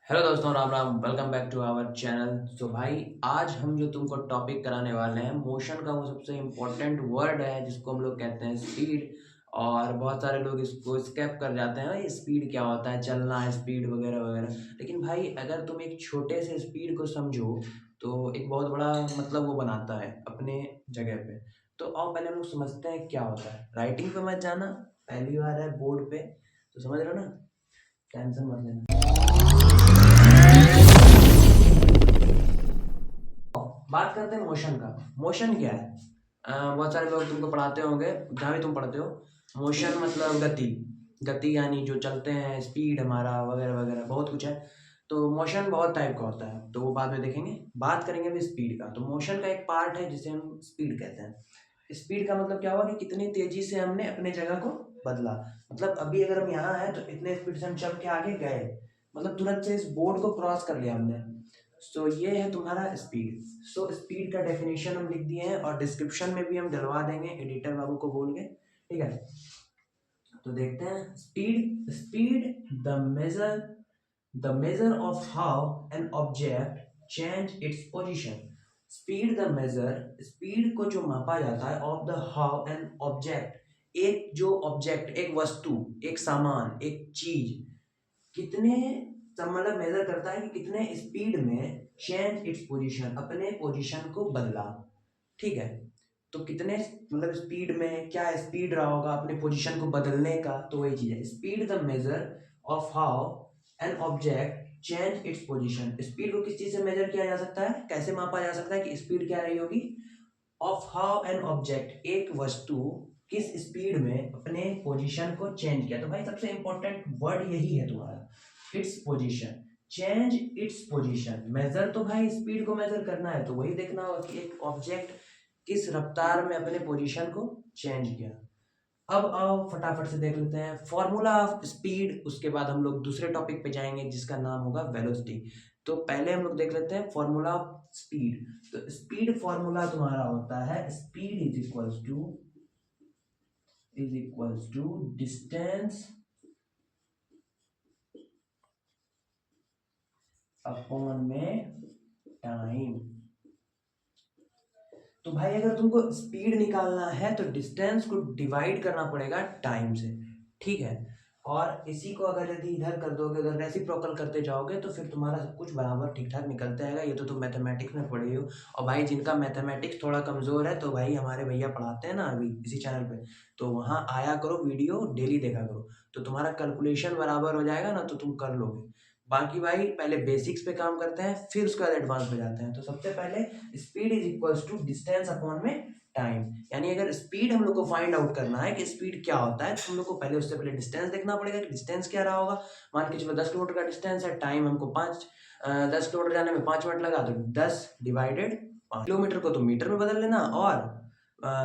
Hello दोस्तों, Ram Ram. Welcome back to our channel. तो भाई, आज हम जो तुमको टॉपिक कराने वाले हैं, मोशन का वो सबसे इम्पोर्टेंट वर्ड है जिसको हम लोग कहते हैं स्पीड। और बहुत सारे लोग इसको स्किप कर जाते हैं, ये स्पीड क्या होता है, चलना है स्पीड वगैरह वगैरह। लेकिन भाई, अगर तुम एक छोटे से स्पीड को समझो तो एक बहुत बड़ा मतलब वो बनाता है अपने जगह पे। तो आओ पहले हम लोग समझते हैं क्या होता है। राइटिंग पे मत जाना, पहली बार है बोर्ड पे, तो समझ रहे हो ना, टेंशन मत लेना। बात करते हैं मोशन का। मोशन क्या है? बहुत सारे लोग तुमको पढ़ाते होंगे, जहाँ भी तुम पढ़ते हो। मोशन मतलब गति। गति यानी जो चलते हैं, स्पीड हमारा वगैरह वगैरह बहुत कुछ है। तो मोशन बहुत टाइप का होता है, तो वो बाद में देखेंगे। बात करेंगे अभी स्पीड का। तो मोशन का एक पार्ट है जिसे हम स्पीड कहते हैं। स्पीड का मतलब क्या हुआ कि कितनी तेजी से हमने अपने जगह को बदला। मतलब अभी अगर हम यहाँ हैं तो इतने स्पीड से हम चल के आगे गए, मतलब तुरंत से इस बोर्ड को क्रॉस कर लिया हमने। सो ये है तुम्हारा स्पीड। सो स्पीड का डेफिनेशन हम लिख दिए हैं और डिस्क्रिप्शन में भी हम डलवा देंगे एडिटर बाबू को बोल के। ठीक है, तो देखते हैं speed. Speed the measure of how an object change its position. Speed the measure, speed को जो मापा जाता है, of the how an object, एक जो ऑब्जेक्ट, एक वस्तु, एक सामान, एक चीज कितने मतलब मेजर करता है कि कितने स्पीड में चेंज इट्स पोजीशन, अपने पोजीशन को बदला। ठीक है, तो कितने मतलब स्पीड में, क्या स्पीड रहा होगा अपने पोजीशन को बदलने का, तो वही चीज है speed the measure of how an object change its position. Speed को किस चीज से मेजर किया जा सकता है, कैसे मापा जा सकता है कि स्पीड क्या रही होगी? ऑफ हाउ एन ऑब्जेक्ट, एक वस्तु किस स्पीड में अपने पोजीशन को चेंज किया। तो भाई सबसे इंपॉर्टेंट वर्ड यही है तुम्हारा, its position. Change its position, measure तो भाई स्पीड को मेजर करना है, तो वही देखना होगा कि एक ऑब्जेक्ट किस रफ्तार में अपने पोजीशन को चेंज किया। अब आओ फटाफट से देख लेते हैं फॉर्मूला ऑफ स्पीड, उसके बाद हम लोग दूसरे टॉपिक पे जाएंगे जिसका नाम होगा वेलोसिटी। तो पहले हम लोग देख लेते हैं फॉर्मूला ऑफ स्पीड। तो स्पीड फॉर्मूला तुम्हारा होता है, speed is equals to distance upon में टाइम। तो भाई अगर तुमको स्पीड निकालना है तो डिस्टेंस को डिवाइड करना पड़ेगा टाइम से। ठीक है, और इसी को अगर यदि इधर कर दोगे, अगर रेसिप्रोकल करते जाओगे तो फिर तुम्हारा सब कुछ बराबर ठीक ठाक निकलते आएगा। ये तो तुम मैथमेटिक्स में पढ़े हो। और भाई जिनका मैथमेटिक्स थोड़ा कमजोर है, तो भाई हमारे भैया पढ़ाते हैं ना अभी इसी चैनल पे, तो वहाँ आया करो, वीडियो डेली देखा करो, तो तुम्हारा कैलकुलेशन बराबर हो जाएगा ना, तो तुम कर लोगे। बाकी भाई पहले बेसिक्स पे काम करते हैं, फिर उसके बाद एडवांस पे जाते हैं। तो सबसे पहले speed is equals to distance upon में टाइम। यानी अगर स्पीड हम लोग को फाइंड आउट करना है कि स्पीड क्या होता है, तो हम लोग को पहले उससे पहले डिस्टेंस देखना पड़ेगा कि डिस्टेंस क्या रहा होगा। मान के चलो 10 किलोमीटर का डिस्टेंस है, टाइम हमको 10 किलोमीटर जाने में 5 मिनट लगा, तो 10/5 किलोमीटर को तो मीटर में बदल लेना, और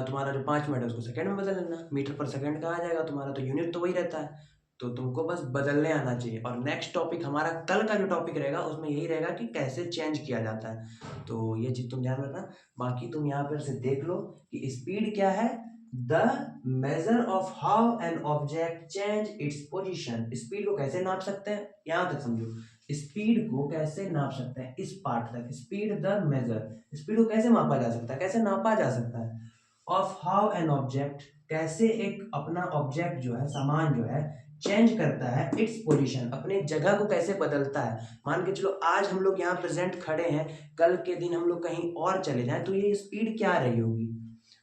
तुम्हारा जो 5 मिनट है उसको सेकंड में बदल लेना। मीटर पर सेकंड का आ जाएगा तुम्हारा, तो यूनिट तो वही रहता है। तो तुमको बस बदलने आना चाहिए। और नेक्स्ट टॉपिक हमारा कल का जो टॉपिक रहेगा उसमें यही रहेगा कि कैसे चेंज किया जाता है। तो ये चीज तुम ध्यान रखना। बाकी तुम यहाँ पर से देख लो कि स्पीड क्या है, the measure of how an object change its position. Speed को कैसे नाप सकते हैं, यहां तक समझो। स्पीड को कैसे नाप सकते हैं, इस पार्ट तक। स्पीड द मेजर, स्पीड को कैसे मापा जा सकता है, कैसे नापा जा सकता है। ऑफ हाउ एन ऑब्जेक्ट, कैसे एक अपना ऑब्जेक्ट जो है, सामान जो है, चेंज करता है इट्स पोजीशन, अपने जगह को कैसे बदलता है। मान के चलो आज हम लोग यहाँ प्रेजेंट खड़े हैं, कल के दिन हम लोग कहीं और चले जाएं, तो ये स्पीड क्या रही होगी।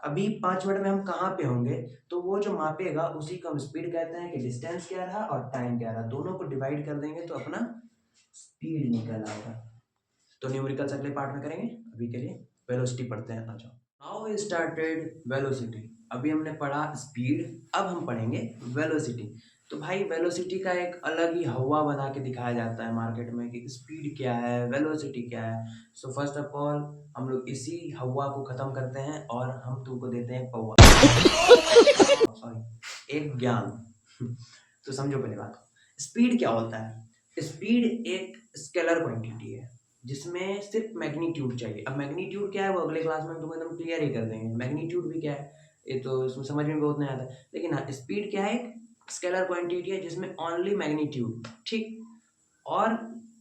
अभी 5 मिनट में हम कहाँ पे होंगे, तो वो जो मापेगा उसी को हम स्पीड कहते हैं। कि डिस्टेंस क्या रहा और टाइम क्या रहा, दोनों को डिवाइड कर देंगे तो अपना स्पीड निकल आएगा। तो न्यूमेरिकल्स अगले पार्ट में करेंगे, अभी के लिए वेलोसिटी पढ़ते हैं। आ जाओ, नाउ वी स्टार्टेड वेलोसिटी। अभी हमने पढ़ा स्पीड, अब हम पढ़ेंगे वेलोसिटी। तो भाई वेलोसिटी का एक अलग ही हवा बना के दिखाया जाता है मार्केट में कि स्पीड क्या है, वेलोसिटी क्या है। सो फर्स्ट ऑफ ऑल हम लोग इसी हवा को खत्म करते हैं और हम तुमको देते हैं पौवा, सॉरी, एक ज्ञान। तो समझो पहले बात को, स्पीड क्या होता है। स्पीड एक स्केलर क्वांटिटी है जिसमें सिर्फ मैग्नीट्यूड चाहिए। अब मैग्नीट्यूड क्या है वो अगले क्लास में हम तुमको एकदम क्लियर ही कर देंगे। मैग्नीट्यूड भी क्या है ये तो इसमें समझ में बहुत नहीं आता है, लेकिन हाँ, स्पीड क्या है, एक स्केलर क्वांटिटी है जिसमें ओनली मैग्नीट्यूड, ठीक, और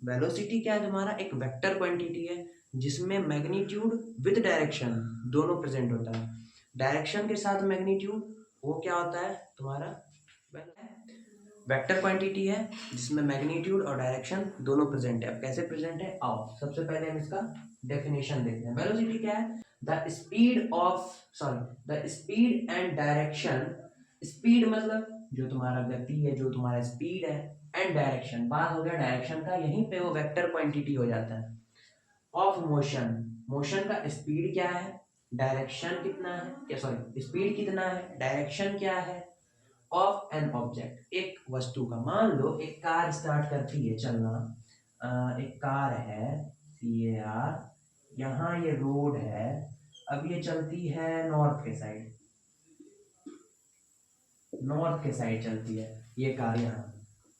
वेलोसिटी क्या है तुम्हारा, एक वेक्टर क्वांटिटी है जिसमें मैग्नीट्यूड विद डायरेक्शन दोनों प्रेजेंट होता है। डायरेक्शन के साथ मैग्नीट्यूड वो क्या होता है तुम्हारा वेक्टर क्वांटिटी है जिसमें मैग्नीट्यूड और डायरेक्शन दोनों प्रेजेंट है। अब कैसे प्रेजेंट है, आओ सबसे पहले हम इसका डेफिनेशन देखते हैं। वेलोसिटी क्या है, the speed and direction. Speed मतलब जो तुम्हारा गति है, जो तुम्हारा स्पीड है, एंड डायरेक्शन बात हो गया डायरेक्शन का, यहीं पे वो वेक्टर क्वांटिटी हो जाता है। ऑफ मोशन, मोशन का स्पीड क्या है, डायरेक्शन कितना है, स्पीड कितना है, डायरेक्शन क्या है, ऑफ एन ऑब्जेक्ट, एक वस्तु का। मान लो एक कार स्टार्ट करती है चलना, एक कार है CAR, यहाँ ये रोड है, अब ये चलती है नॉर्थ के साइड, नॉर्थ के साइड चलती है ये कार यहाँ,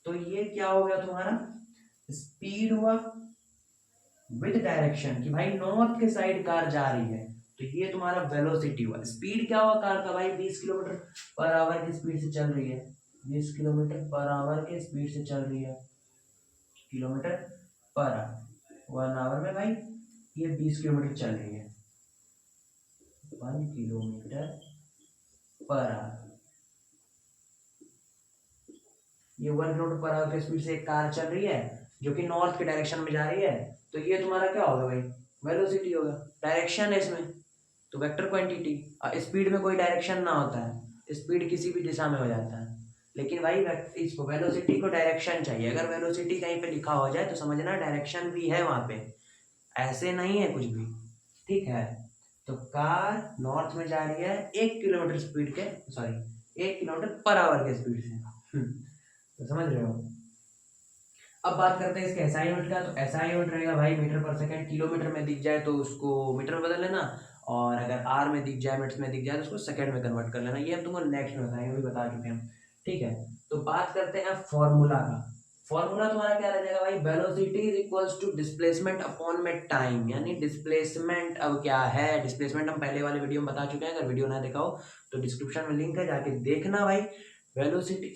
तो ये क्या हो गया तुम्हारा स्पीड हुआ विद डायरेक्शन कि भाई नॉर्थ के साइड कार जा रही है, तो ये तुम्हारा वेलोसिटी हुआ। स्पीड क्या हुआ कार का, भाई 20 किलोमीटर पर आवर की स्पीड से चल रही है, 20 किलोमीटर पर आवर के स्पीड से चल रही है, किलोमीटर पर आवर 1 आवर में भाई ये 20 किलोमीटर चल रही है, 1 किलोमीटर पर आवर, ये 1 किलोमीटर पर आवर की स्पीड से एक कार चल रही है जो कि नॉर्थ के डायरेक्शन में जा रही है, तो ये तुम्हारा क्या होगा भाई वेलोसिटी होगा। डायरेक्शन है इसमें तो वेक्टर क्वांटिटी, स्पीड में कोई डायरेक्शन ना होता है, स्पीड किसी भी दिशा में हो जाता है, लेकिन भाई इसको वेलोसिटी को डायरेक्शन चाहिए। अगर वेलोसिटी कहीं पे लिखा हो जाए तो समझना डायरेक्शन भी है वहां पे, ऐसे नहीं है कुछ भी, ठीक है। तो कार नॉर्थ में जा रही है 1 किलोमीटर स्पीड के, 1 किलोमीटर पर आवर के स्पीड से, तो समझ रहे हो। अब बात करते हैं इसके एसआई यूनिट का, तो एसआई यूनिट रहेगा भाई मीटर पर सेकंड, किलोमीटर में दिख जाए तो उसको मीटर में बदल लेना, और अगर आर में दिख जाए, मिनट्स में दिख जाए तो उसको सेकंड में कन्वर्ट कर लेना। ये हम तुमको नेक्स्ट में बताएंगे, अभी बता चुके हैं, ठीक है। तो बात करते हैं फॉर्मूला का। फॉर्मूला तुम्हारा क्या रहेगा भाई, velocity is equals to displacement upon में टाइम, यानी डिस्प्लेसमेंट अब क्या है, डिस्प्लेसमेंट हम पहले वाले वीडियो में बता चुके हैं, अगर वीडियो ना देखा हो तो डिस्क्रिप्शन में लिंक है, जाके देखना भाई। वेलोसिटी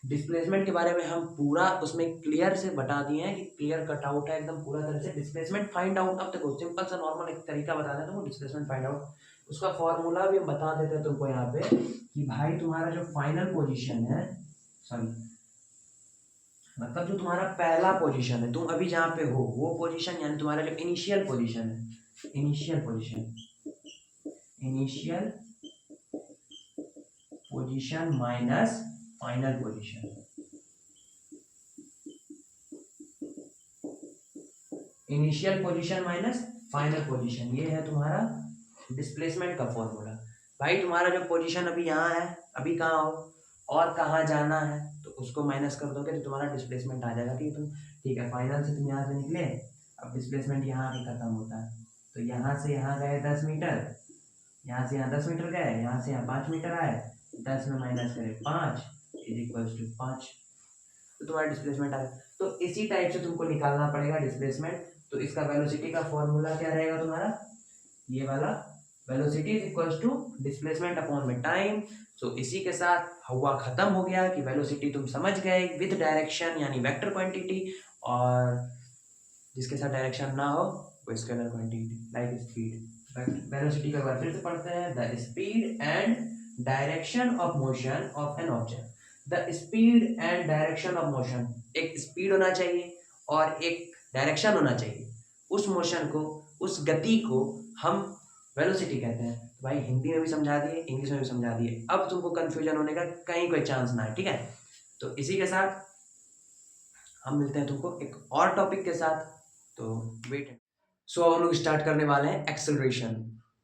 डिस्प्लेसमेंट के बारे में हम पूरा उसमें क्लियर से बता दिए हैं कि क्लियर कट आउट है एकदम पूरा तरह से। डिस्प्लेसमेंट फाइंड आउट, अब देखो सिंपल सा नॉर्मल एक तरीका बता दें तुमको डिस्प्लेसमेंट फाइंड आउट, उसका फॉर्मूला भी हम बता देते हैं तुमको यहाँ पे कि भाई तुम्हारा जो फाइनल पोजीशन है, मतलब जो तुम्हारा पहला पोजीशन है, तुम अभी जहाँ पे हो वो पोजीशन, यानी तुम्हारा जो इनिशियल पोजीशन है, initial position minus final position, initial position minus final position, ये है तुम्हारा डिस्प्लेसमेंट का फॉर्मूला। भाई तुम्हारा जो पोजीशन अभी यहाँ है, अभी कहाँ हो और कहाँ जाना है, तो उसको माइनस कर दोगे तो तुम्हारा डिस्प्लेसमेंट आ जाएगा, ठीक है। फाइनल से तुम यहाँ से निकले, अब डिस्प्लेसमेंट यहाँ पे खत्म होता है, तो यहाँ से यहाँ गए 10 मीटर, यहाँ से यहाँ 10 मीटर गए, यहाँ से यहाँ 5 मीटर आए, 10 में माइनस करें 5 इज इक्वल्स टू 5, तो तुम्हारा डिस्प्लेसमेंट आ गया। तो इसी टाइप से तुमको निकालना पड़ेगा डिस्प्लेसमेंट। तो इसका वेलोसिटी का फॉर्मूला क्या रहेगा तुम्हारा, ये वाला, velocity is equals to displacement upon में टाइम। सो इसी के साथ हुआ खत्म हो गया कि वेलोसिटी तुम समझ गए विद डायरेक्शन यानी वेक्टर क्वांटिटी, और जिसके साथ डायरेक्शन ना हो वो scalar quantity like speed. Velocity का बार फिर से पढ़ते हैं, the speed and direction of motion of an object. The speed and direction of motion, एक स्पीड होना चाहिए और एक डायरेक्शन होना चाहिए, उस मोशन को, उस गति को हम वेलोसिटी कहते हैं। तो भाई हिंदी में भी समझा दिए, इंग्लिश में भी समझा दिए, अब तुमको कंफ्यूजन होने का कहीं कोई चांस ना है, ठीक है। तो इसी के साथ हम मिलते हैं तुमको एक और टॉपिक के साथ, तो वेट। सो हम लोग स्टार्ट करने वाले हैं एक्सेलरेशन।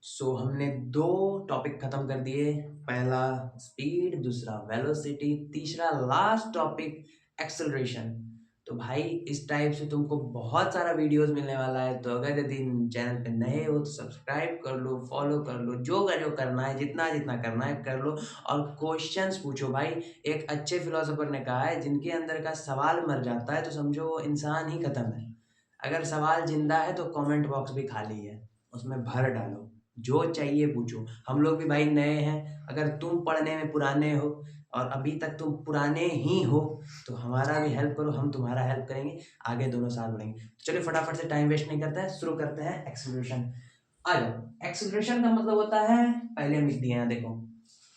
सो हमने 2 टॉपिक खत्म कर दिए, पहला स्पीड, दूसरा वेलोसिटी, तीसरा लास्ट टॉपिक एक्सेलरेशन। तो भाई इस टाइप से तुमको बहुत सारा वीडियोस मिलने वाला है, तो अगर यदि चैनल पे नए हो तो सब्सक्राइब कर लो, फॉलो कर लो, जो करना है, जितना जितना करना है कर लो, और क्वेश्चंस पूछो। भाई एक अच्छे फिलोसोफर ने कहा है, जिनके अंदर का सवाल मर जाता है तो समझो वो इंसान ही खत्म है। अगर सवाल जिंदा है तो कमेंट बॉक्स भी खाली है, उसमें भर डालो, जो चाहिए पूछो। हम लोग भी भाई नए हैं, अगर तुम पढ़ने में पुराने हो और अभी तक तुम पुराने ही हो, तो हमारा भी हेल्प करो, हम तुम्हारा हेल्प करेंगे, आगे दोनों साथ बढ़ेंगे। तो चलिए फटाफट से टाइम वेस्ट नहीं करते हैं, शुरू करते हैं एक्सेलरेशन। आ जाओ। एक्सेलरेशन का मतलब होता है, पहले हम लिख दिए हैं, देखो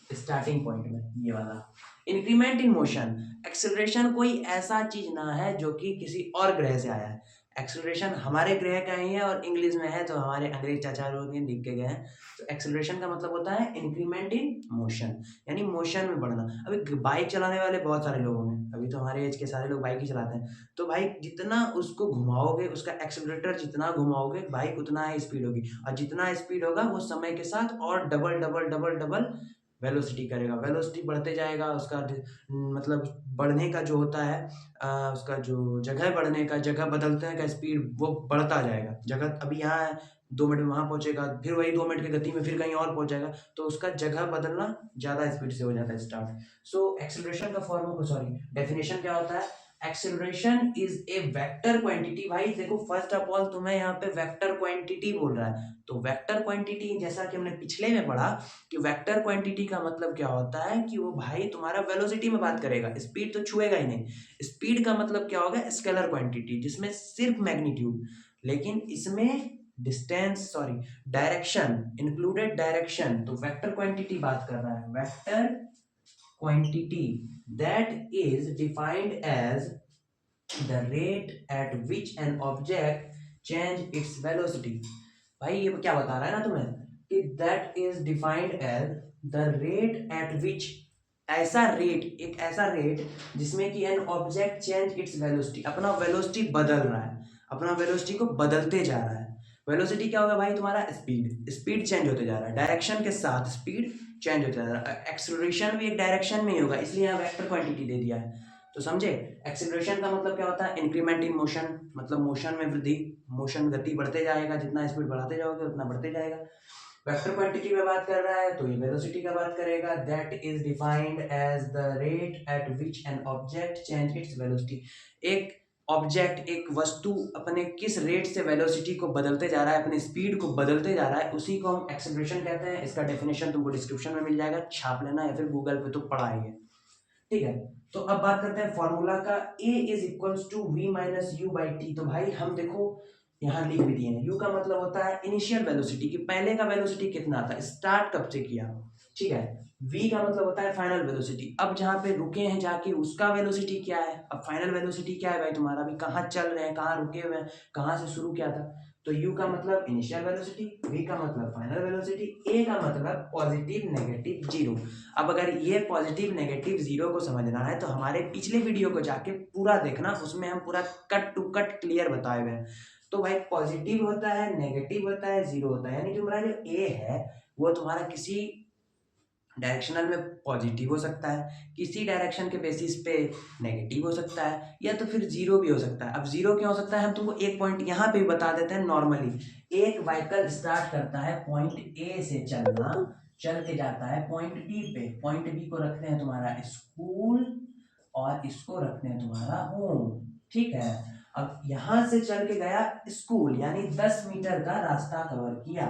स्टार्टिंग पॉइंट में ये वाला, इंक्रीमेंट इन मोशन। एक्सेलरेशन कोई ऐसा चीज ना है जो कि किसी और ग्रह से आया है। एक्सेलरेशन हमारे ग्रह का ही है और इंग्लिश में है, तो हमारे अंग्रेज चाचा लोग ने लिख के गए हैं। तो एक्सेलरेशन का मतलब होता है इंक्रीमेंट इन मोशन, यानी मोशन में बढ़ना। अभी बाइक चलाने वाले बहुत सारे लोग होंगे, अभी तो हमारे एज के सारे लोग बाइक ही चलाते हैं। तो भाई जितना उसको घुमाओगे, उसका एक्सेलरेटर जितना घुमाओगे, बाइक उतना ही स्पीड होगी, और जितना स्पीड होगा वो समय के साथ और double double double double velocity करेगा। वेलोसिटी बढ़ते जाएगा, उसका मतलब बढ़ने का जो होता है, उसका जो जगह बढ़ने का, जगह बदलते हैं का स्पीड, वो बढ़ता जाएगा। जगह अभी यहाँ है, 2 मिनट में वहां पहुंचेगा, फिर वही 2 मिनट की गति में फिर कहीं और पहुंच जाएगा, तो उसका जगह बदलना ज्यादा स्पीड से हो जाता है स्टार्ट। सो एक्सेलरेशन का फॉर्मूला, सॉरी डेफिनेशन क्या होता है? Acceleration is a vector quantity. भाई देखो, फर्स्ट ऑफ ऑल तुम्हें यहाँ पे वेक्टर क्वांटिटी बोल रहा है, तो वेक्टर क्वांटिटी जैसा कि हमने पिछले में पढ़ा कि वेक्टर क्वांटिटी का मतलब क्या होता है कि वो भाई तुम्हारा वेलोसिटी में बात करेगा, स्पीड तो छुएगा ही नहीं। स्पीड का मतलब क्या होगा? स्केलर क्वांटिटी, जिसमें सिर्फ मैग्नीट्यूड, लेकिन इसमें distance, sorry direction included, direction. तो वेक्टर क्वांटिटी बात कर रहा है, vector quantity that is defined as the rate at which an object change its velocity. भाई ये क्या बता रहा है ना तुम्हें कि that is defined as the rate at which, ऐसा रेट, एक ऐसा रेट जिसमें कि an object change its velocity, अपना वेलोसिटी बदल रहा है, अपना वेलोसिटी को बदलते जा रहा है। वेलोसिटी क्या होगा भाई? तुम्हारा स्पीड, स्पीड चेंज होते जा रहा है, डायरेक्शन के साथ स्पीड चेंज होता जा रहा है। एक्सेलरेशन भी एक डायरेक्शन में ही होगा, इसलिए यहाँ वेक्टर क्वांटिटी दे दिया है। तो समझे, एक्सेलरेशन का मतलब क्या होता है? इंक्रीमेंट इन मोशन, मतलब मोशन में वृद्धि, मोशन गति बढ़ते जाएगा, जितना स्पीड बढ़ाते जाओगे उतना बढ़ते जाएगा। वेक्टर क्वांटिटी में बात कर रहा है तो ये वेलोसिटी का बात करेगा, that is defined as the rate at which an object change its velocity. एक ऑब्जेक्ट, एक वस्तु अपने किस रेट से वेलोसिटी को बदलते जा रहा है, अपने स्पीड को बदलते जा रहा है, उसी को हम एक्सेलरेशन कहते हैं। इसका डेफिनेशन तुमको डिस्क्रिप्शन में मिल जाएगा, छाप लेना, या फिर गूगल पे तो पढ़ा ही है। ठीक है, तो अब बात करते हैं फॉर्मूला का। a is equals to v minus u by t. तो भाई हम देखो यहाँ लिख भी दिए हैं, u का मतलब होता है इनिशियल वेलोसिटी, कि पहले का वेलोसिटी कितना था, स्टार्ट कब से किया। ठीक है, v का मतलब होता है फाइनल वेलोसिटी, अब जहाँ पे रुके हैं जाके उसका वेलोसिटी क्या है। अब फाइनल वेलोसिटी क्या है भाई तुम्हारा, अभी कहाँ चल रहे हैं, कहाँ रुके हुए हैं, कहाँ से शुरू किया था। तो u का मतलब इनिशियल वेलोसिटी, v का मतलब फाइनल वेलोसिटी, a का मतलब पॉजिटिव नेगेटिव जीरो। अब अगर ये पॉजिटिव नेगेटिव जीरो को समझना है तो हमारे पिछले वीडियो को जाके पूरा देखना, उसमें हम पूरा कट टू कट क्लियर बताए हुए हैं। तो भाई पॉजिटिव होता है, नेगेटिव होता है, जीरो होता है, यानी तुम्हारा जो ए है वो तुम्हारा किसी डायरेक्शनल में पॉजिटिव हो सकता है, किसी डायरेक्शन के बेसिस पे नेगेटिव हो सकता है, या तो फिर जीरो भी हो सकता है। अब जीरो क्यों हो सकता है, हम तुमको एक पॉइंट यहाँ पे भी बता देते हैं। नॉर्मली एक व्हीकल स्टार्ट करता है पॉइंट ए से चलना, चलते जाता है पॉइंट बी पे, पॉइंट बी को रखते हैं तुम्हारा स्कूल और इसको रखते हैं तुम्हारा होम। ठीक है, अब यहां से चल के गया स्कूल, यानी 10 मीटर का रास्ता कवर किया।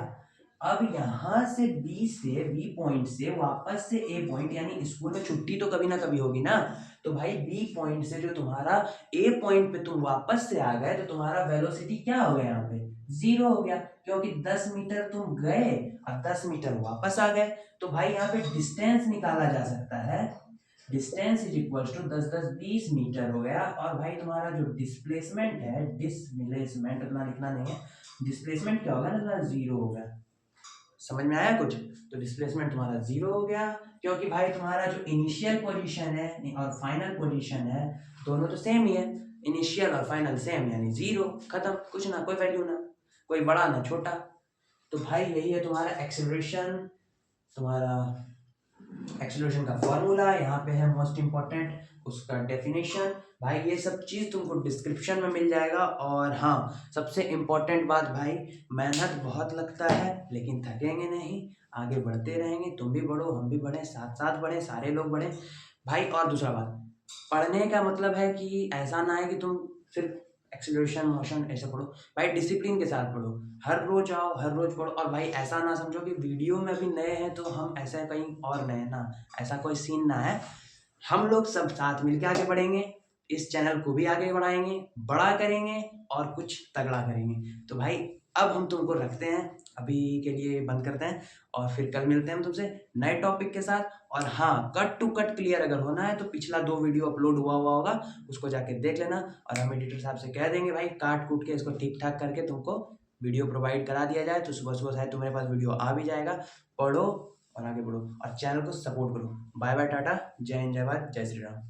अब यहां से बी पॉइंट से वापस से ए पॉइंट, यानी स्कूल में छुट्टी तो कभी ना कभी होगी ना, तो भाई बी पॉइंट से जो तुम्हारा ए पॉइंट पे तुम वापस से आ गए, तो तुम्हारा वेलोसिटी क्या हो गया यहाँ पे? जीरो हो गया, क्योंकि 10 मीटर तुम गए और 10 मीटर वापस आ गए। तो भाई यहाँ पे डिस्टेंस निकाला जा सकता है, distance is equal to 10 10 20 metre हो गया। और भाई तुम्हारा जो डिस्प्लेसमेंट है, डिस्प्लेसमेंट उतना लिखना नहीं है, डिस्प्लेसमेंट क्या होगा ना, जीरो हो गया। समझ में आया कुछ? तो डिस्प्लेसमेंट तुम्हारा जीरो हो गया, क्योंकि भाई तुम्हारा जो इनिशियल पोजीशन है और फाइनल पोजीशन है दोनों तो सेम ही है, इनिशियल और फाइनल सेम, यानी जीरो, खत्म, कुछ ना, कोई वैल्यू ना, कोई बड़ा ना छोटा। तो भाई यही है तुम्हारा एक्सेलरेशन, तुम्हारा एक्सेलरेशन का फॉर्मूला यहाँ पे है, मोस्ट इंपॉर्टेंट उसका डेफिनेशन। भाई ये सब चीज़ तुमको डिस्क्रिप्शन में मिल जाएगा। और हाँ, सबसे इम्पोर्टेंट बात भाई, मेहनत बहुत लगता है लेकिन थकेंगे नहीं, आगे बढ़ते रहेंगे, तुम भी बढ़ो, हम भी बढ़े, साथ साथ बढ़े, सारे लोग बढ़े भाई। और दूसरा बात, पढ़ने का मतलब है कि ऐसा ना है कि तुम सिर्फ एक्सेलरेशन मोशन ऐसे पढ़ो, भाई डिसिप्लिन के साथ पढ़ो, हर रोज आओ, हर रोज पढ़ो। और भाई ऐसा ना समझो कि वीडियो में अभी नए हैं तो हम ऐसा कहीं और नए ना, ऐसा कोई सीन ना है। हम लोग सब साथ मिलकर आगे बढ़ेंगे, इस चैनल को भी आगे बढ़ाएंगे, बड़ा करेंगे और कुछ तगड़ा करेंगे। तो भाई अब हम तुमको रखते हैं, अभी के लिए बंद करते हैं और फिर कल मिलते हैं हम तुमसे नए टॉपिक के साथ। और हाँ, कट टू कट क्लियर अगर होना है तो पिछला 2 वीडियो अपलोड हुआ होगा, उसको जाके देख लेना और हम एडिटर साहब से कह देंगे भाई काट कूट के इसको ठीक ठाक करके तुमको वीडियो प्रोवाइड करा दिया जाए। तो सुबह सुबह शायद तुम्हारे पास वीडियो आ भी जाएगा। पढ़ो और आगे बढ़ो और चैनल को सपोर्ट करो। बाय बाय, टाटा, जय हिंद, जय भारत, जय श्री राम।